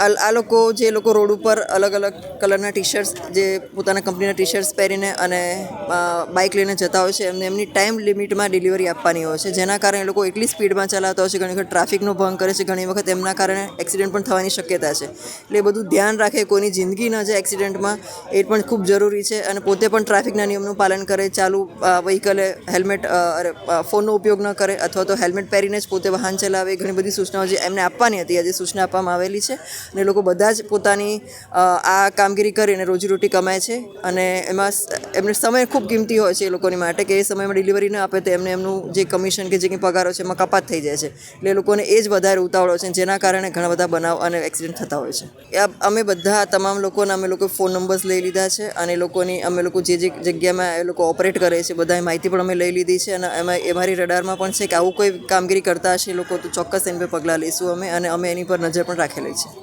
આ લોકો જે લોકો રોડ ઉપર અલગ અલગ કલરના ટી શર્ટ્સ જે પોતાના કંપનીના ટી શર્ટ્સ પહેરીને અને બાઇક લઈને જતા હોય છે એમની ટાઈમ લિમિટમાં ડિલિવરી આપવાની હોય છે, જેના કારણે એ લોકો એટલી સ્પીડમાં ચલાવતા હોય છે, ઘણી વખત ટ્રાફિકનો ભંગ કરે છે, ઘણી વખત એમના કારણે એક્સિડન્ટ પણ થવાની શક્યતા છે. એટલે એ બધું ધ્યાન રાખે, કોઈની જિંદગી ન જાય એક્સિડન્ટમાં, એ પણ ખૂબ જરૂરી છે. અને પોતે પણ ટ્રાફિકના નિયમનું પાલન કરે, ચાલુ વ્હીકલે હેલ્મેટ ફોનનો ઉપયોગ ન કરે અથવા તો હેલ્મેટ પહેરીને જ પોતે વાહન ચલાવે. ઘણી બધી સૂચનાઓ જે એમને આપવાની હતી આજે સૂચના આપવામાં આવેલી છે. અને લોકો બધા જ પોતાની આ કામગીરી કરીને રોજીરોટી કમાય છે. અને એમાં એમને સમય ખૂબ કિંમતી હોય છે એ લોકોની માટે, કે એ સમયમાં ડિલિવરી ન આપે તો એમને એમનું જે કમિશન કે જે કંઈ પગાર હોય છે એમાં કપાત થઈ જાય છે. એટલે એ લોકોને એ જ વધારે ઉતાવળ હોય છે, જેના કારણે ઘણા બધા બનાવ અને એક્સિડન્ટ થતા હોય છે. અમે બધા તમામ લોકોના અમે લોકો ફોન નંબર્સ લઈ લીધા છે અને અમે લોકો જે જગ્યામાં એ લોકો ઓપરેટ કરે છે બધાની માહિતી પણ અમે લઈ લીધી છે. અને એમાં અમારી રડારમાં પણ છે કે આવું કોઈ કામગીરી કરતા હશે એ લોકો તો ચોક્કસ એની પર પગલાં લઈશું અમે, અને અમે એની પર નજર પણ રાખેલી છે.